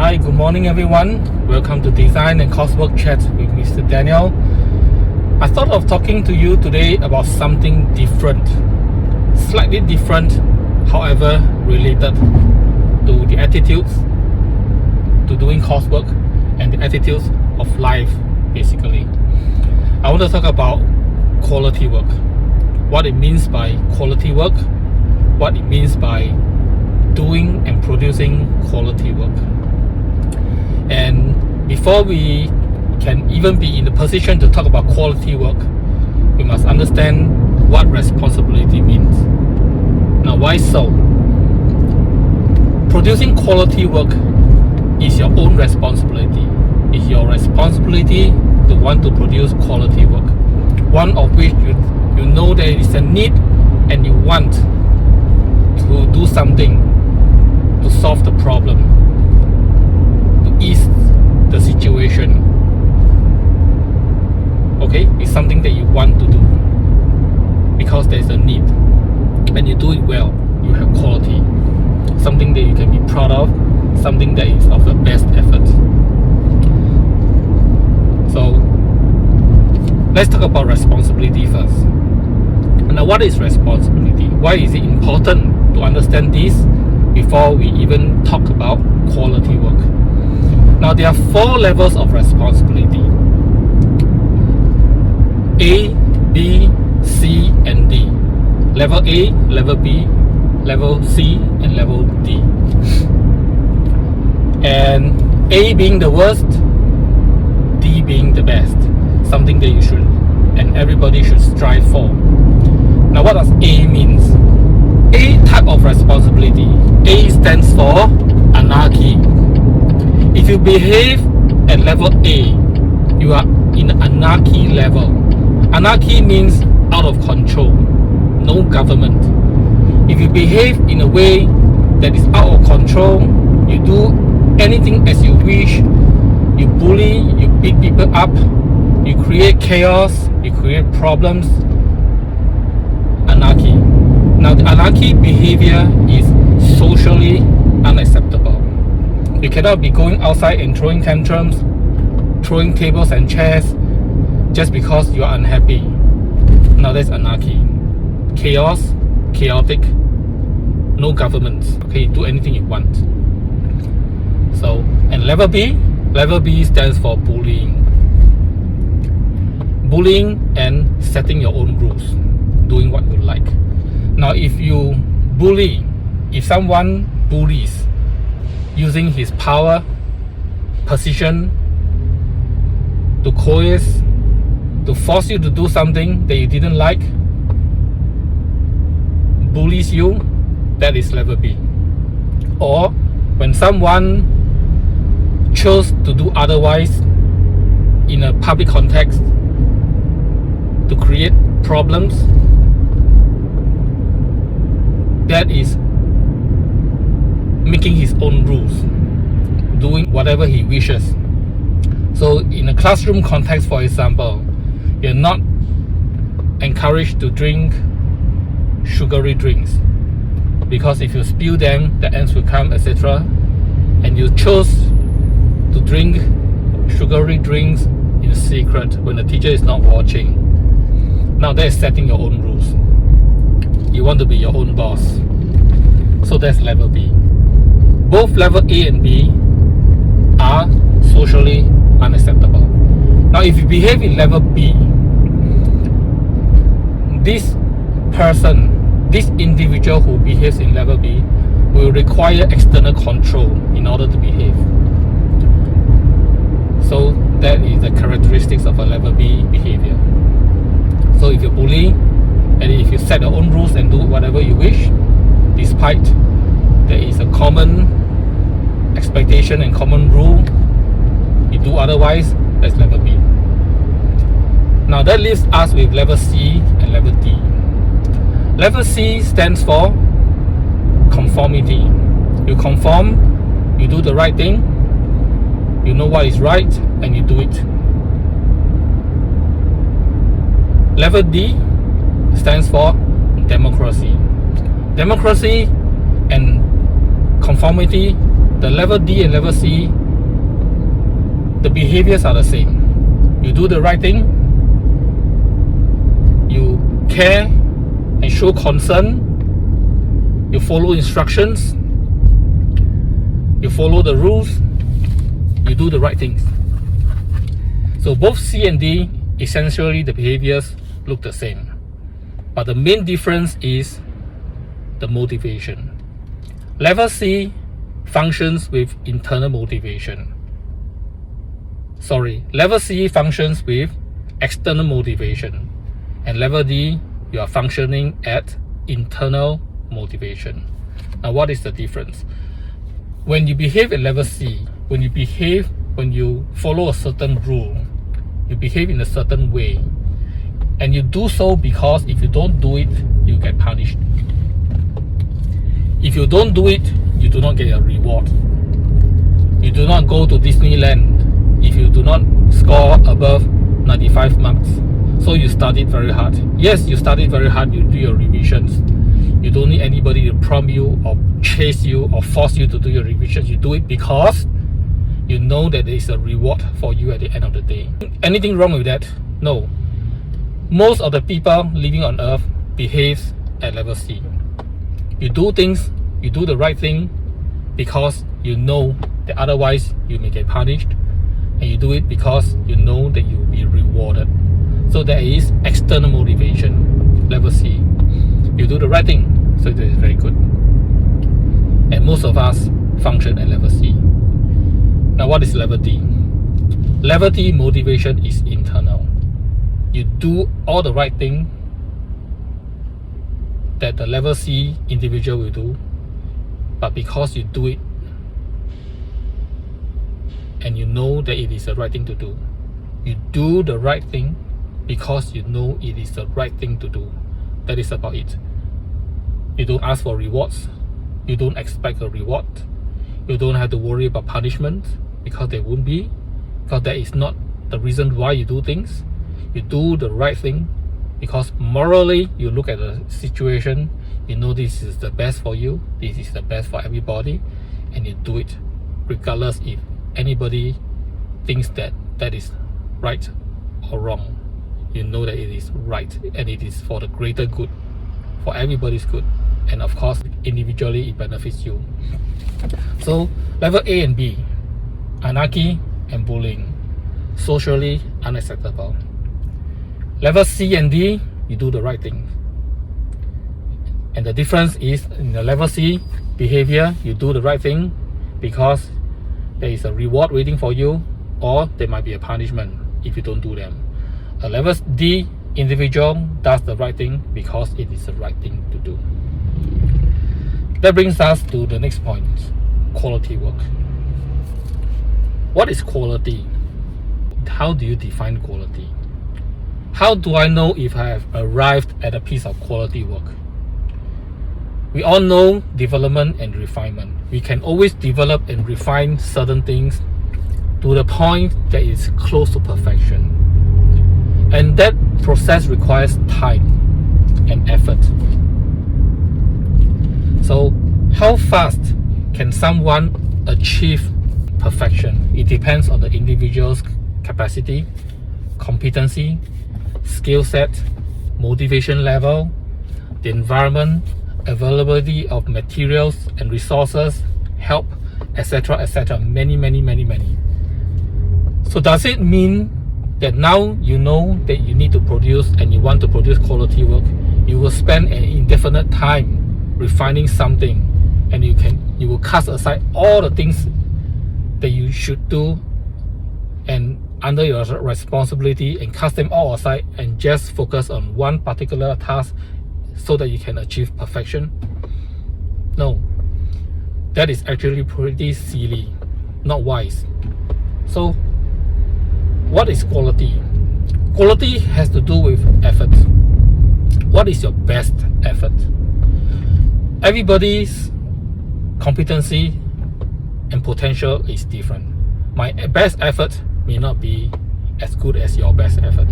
Hi, good morning everyone. Welcome to Design and Coursework Chat with Mr. Daniel. I thought of talking to you today about something different, slightly different, however related to the attitudes to doing coursework and the attitudes of life basically. I want to talk about quality work, what it means by quality work, what it means by doing and producing quality work. And before we can even be in the position to talk about quality work, we must understand what responsibility means. Now, why so? Producing quality work is your own responsibility. It's your responsibility to want to produce quality work, one of which you know there is a need and you want to do something to solve the problem, to ease the situation. Okay, it's something that you want to do because there's a need and you do it well. You have quality, something that you can be proud of, something that is of the best effort. So let's talk about responsibility first. Now, what is responsibility? Why is it important to understand this before we even talk about quality work? Now, there are 4 levels of responsibility: A, B, C, and D. Level A, level B, level C, and level D. And A being the worst, D being the best, something that you should and everybody should strive for. Now, what does A means? A type of responsibility. A stands for anarchy. If you behave at level A, you are in anarchy level. Anarchy means out of control, no government. If you behave in a way that is out of control, you do anything as you wish, you bully, you beat people up, you create chaos, you create problems. Anarchy. Now, the anarchy behavior is socially unacceptable. You cannot be going outside and throwing tantrums, throwing tables and chairs just because you are unhappy. Now, that's anarchy. Chaos, chaotic, no governments. Okay, do anything you want. So, and level B stands for bullying. Bullying and setting your own rules, doing what you like. Now, if someone bullies using his power, position to coerce, to force you to do something that you didn't like, bullies you, that is level B. Or when someone chose to do otherwise in a public context to create problems, that is making his own rules, doing whatever he wishes. So in a classroom context, for example, you're not encouraged to drink sugary drinks because if you spill them, the ants will come, etc. And you chose to drink sugary drinks in secret when the teacher is not watching. Now that is setting your own rules. You want to be your own boss. So that's level B. Both level A and B are socially unacceptable. Now, if you behave in level B, this person, this individual who behaves in level B will require external control in order to behave. So that is the characteristics of a level B behavior. So if you bully, and if you set your own rules and do whatever you wish, despite there is a common expectation and common rule, you do otherwise, that's level B. Now that leaves us with level C and level D. Level C stands for conformity. You conform, you do the right thing, you know what is right, and you do it. Level D stands for democracy. Democracy and conformity The level D and level C, the behaviors are the same. You do the right thing, you care and show concern, you follow instructions, you follow the rules, you do the right things. So both C and D, essentially the behaviors look the same. But the main difference is the motivation. Level C functions with internal motivation. Level C functions with external motivation. And level D, you are functioning at internal motivation. Now what is the difference? When you behave at level C, when you follow a certain rule, you behave in a certain way, and you do so because if you don't do it, you get punished. If you don't do it, you do not get a reward. You do not go to Disneyland if you do not score above 95 marks. So you studied very hard. Yes, you studied very hard, you do your revisions. You don't need anybody to prompt you or chase you or force you to do your revisions. You do it because you know that there is a reward for you at the end of the day. Anything wrong with that? No. Most of the people living on earth behaves at level C. You do things, you do the right thing because you know that otherwise you may get punished, and you do it because you know that you will be rewarded. So there is external motivation, level C. You do the right thing, so that is very good. And most of us function at level C. Now what is level D? Level D motivation is internal. You do all the right thing that the level C individual will do, but because you do it and you know that it is the right thing to do, you do the right thing because you know it is the right thing to do. That is about it. You don't ask for rewards, you don't expect a reward, you don't have to worry about punishment because there won't be, because that is not the reason why you do things. You do the right thing because morally you look at the situation, you know this is the best for you, this is the best for everybody, and you do it regardless if anybody thinks that that is right or wrong. You know that it is right and it is for the greater good, for everybody's good, and of course individually it benefits you. So level A and B, anarchy and bullying, socially unacceptable. Level C and D, you do the right thing. And the difference is in the level C behavior, you do the right thing because there is a reward waiting for you, or there might be a punishment if you don't do them. A level D individual does the right thing because it is the right thing to do. That brings us to the next point, quality work. What is quality? How do you define quality? How do I know if I have arrived at a piece of quality work? We all know development and refinement. We can always develop and refine certain things to the point that it's close to perfection. And that process requires time and effort. So how fast can someone achieve perfection? It depends on the individual's capacity, competency, skill set, motivation level, the environment, availability of materials and resources, help, etc., etc. Many. So does it mean that now you know that you need to produce and you want to produce quality work, you will spend an indefinite time refining something, and you will cast aside all the things that you should do and under your responsibility and cast them all aside and just focus on one particular task so that you can achieve perfection? No, that is actually pretty silly, not wise. So what is quality? Quality has to do with effort. What is your best effort? Everybody's competency and potential is different. My best effort may not be as good as your best effort,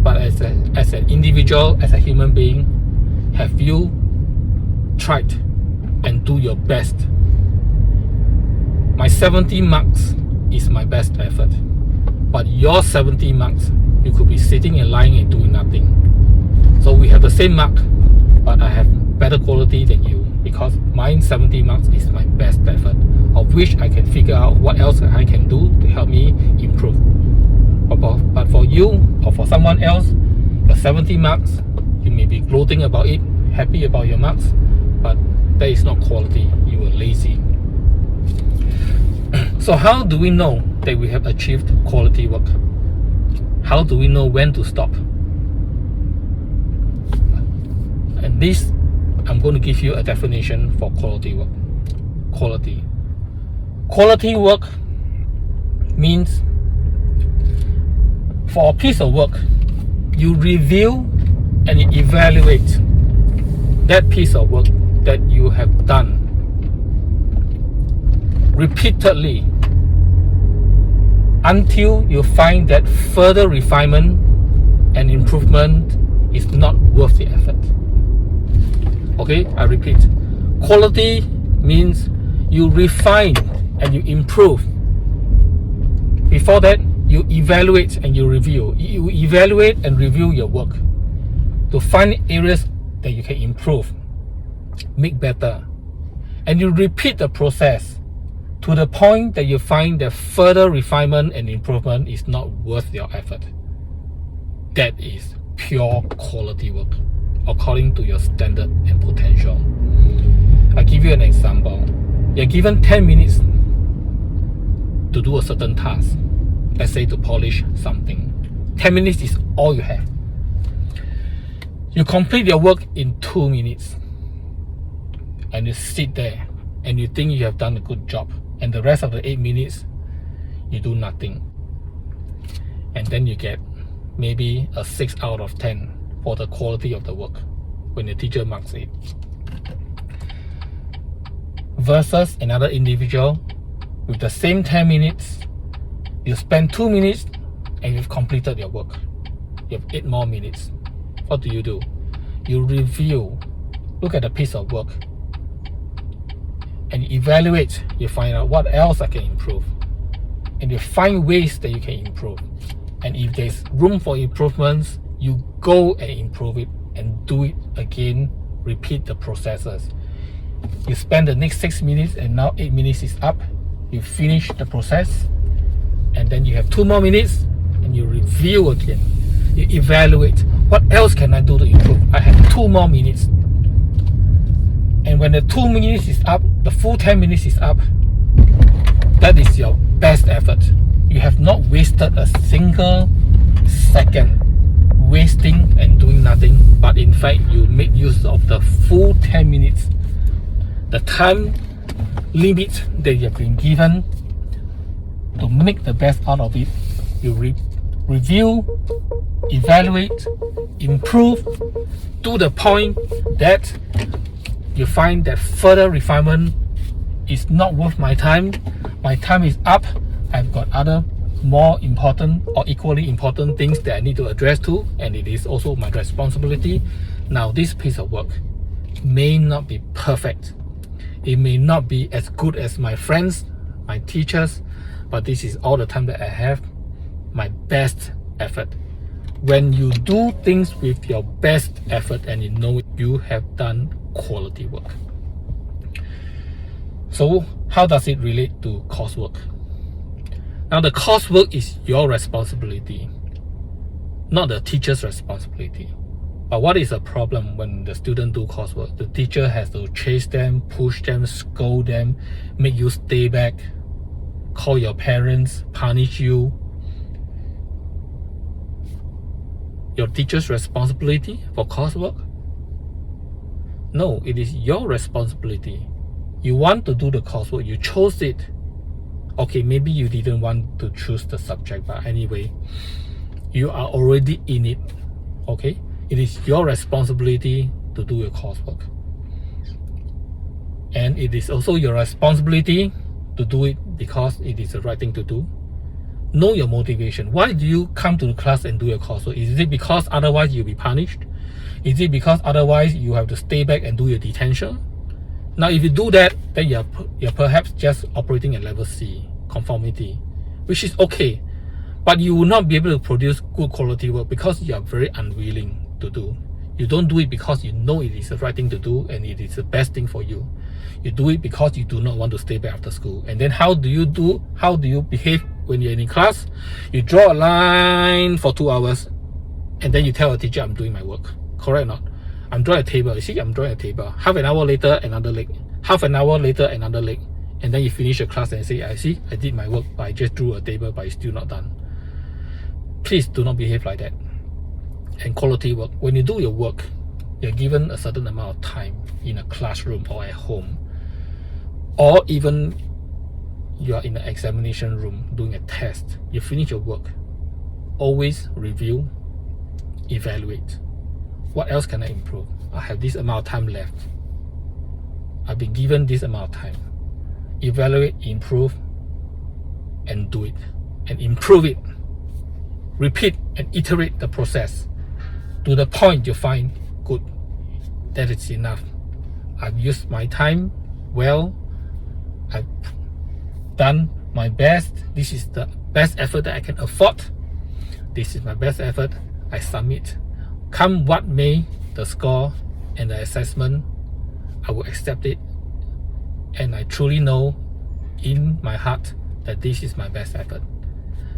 but as an individual, as a human being, have you tried and do your best My 70 marks is my best effort, but your 70 marks, you could be sitting and lying and doing nothing. So we have the same mark, but I have better quality than you, because mine 70 marks is my best effort, of which I can figure out what else I can do to help me improve. But for you or for someone else, your 70 marks, you may be gloating about it, happy about your marks, but that is not quality. You were lazy. So how do we know that we have achieved quality work? How do we know when to stop? And this, I'm going to give you a definition for quality work. Quality work means for a piece of work, you review and you evaluate that piece of work that you have done repeatedly until you find that further refinement and improvement is not worth the effort. Okay, I repeat. Quality means you refine and you improve. Before that, you evaluate and you review. You evaluate and review your work to find areas that you can improve, make better. And you repeat the process to the point that you find that further refinement and improvement is not worth your effort. That is pure quality work, according to your standard and potential. I'll give you an example. You're given 10 minutes to do a certain task. Let's say to polish something. 10 minutes is all you have. You complete your work in 2 minutes. And you sit there and you think you have done a good job. And the rest of the 8 minutes, you do nothing. And then you get maybe a 6 out of 10 for the quality of the work when the teacher marks it. Versus another individual with the same 10 minutes, you spend 2 minutes and you've completed your work. You have 8 more minutes. What do? You review, look at the piece of work, and you evaluate. You find out what else I can improve, and you find ways that you can improve. And if there's room for improvements, you go and improve it and do it again. Repeat the processes. You spend the next 6 minutes and now 8 minutes is up. You finish the process, and then you have 2 more minutes and you review again. You evaluate, what else can I do to improve? I have 2 more minutes. And when the 2 minutes is up, the full 10 minutes is up, that is your best effort. You have not wasted a single second wasting and doing nothing, but in fact you make use of the full 10 minutes, the time limit that you have been given, to make the best out of it. You review, evaluate, improve to the point that you find that further refinement is not worth my time. My time is up. I've got other more important or equally important things that I need to address to, and it is also my responsibility. Now, this piece of work may not be perfect. It may not be as good as my friends, my teachers, but this is all the time that I have, my best effort. When you do things with your best effort and you know you have done quality work. So how does it relate to coursework? Now, the coursework is your responsibility, not the teacher's responsibility. But what is the problem when the student do coursework? The teacher has to chase them, push them, scold them, make you stay back, call your parents, punish you. Your teacher's responsibility for coursework? No, it is your responsibility. You want to do the coursework, you chose it. Okay, maybe you didn't want to choose the subject, but anyway, you are already in it. Okay, it is your responsibility to do your coursework, and it is also your responsibility to do it because it is the right thing to do. Know your motivation. Why do you come to the class and do your coursework? Is it because otherwise you'll be punished? Is it because otherwise you have to stay back and do your detention? Now, if you do that, then you're perhaps just operating at level C, conformity, which is okay. But you will not be able to produce good quality work because you are very unwilling to do. You don't do it because you know it is the right thing to do and it is the best thing for you. You do it because you do not want to stay back after school. And then how do you behave when you're in class? You draw a line for 2 hours and then you tell a teacher, I'm doing my work. Correct or not? I'm drawing a table. You see, I'm drawing a table. Half an hour later, another leg. Half an hour later, another leg. And then you finish your class and say, I did my work, but I just drew a table, but it's still not done. Please do not behave like that. And quality work. When you do your work, you're given a certain amount of time in a classroom or at home, or even you are in an examination room doing a test. You finish your work. Always review, evaluate. What else can I improve? I have this amount of time left. I've been given this amount of time. Evaluate, improve, and do it. And improve it. Repeat and iterate the process to the point you find good. That is enough. I've used my time well. I've done my best. This is the best effort that I can afford. This is my best effort. I submit. Come what may, the score and the assessment, I will accept it. And I truly know in my heart that this is my best effort.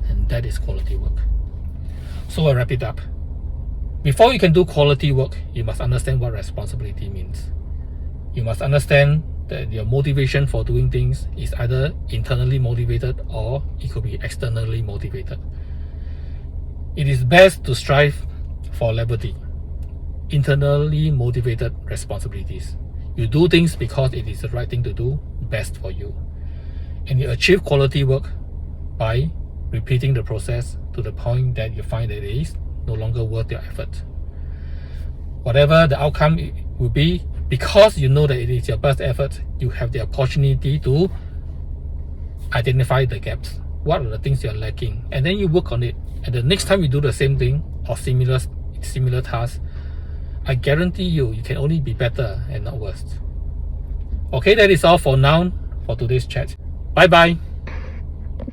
And that is quality work. So I wrap it up. Before you can do quality work, you must understand what responsibility means. You must understand that your motivation for doing things is either internally motivated or it could be externally motivated. It is best to strive for level D, internally motivated responsibilities. You do things because it is the right thing to do, best for you. And you achieve quality work by repeating the process to the point that you find that it is no longer worth your effort. Whatever the outcome will be, because you know that it is your best effort, you have the opportunity to identify the gaps. What are the things you're lacking? And then you work on it. And the next time you do the same thing or similar task, I guarantee you can only be better and not worse. Okay, that is all for now for today's chat. Bye bye.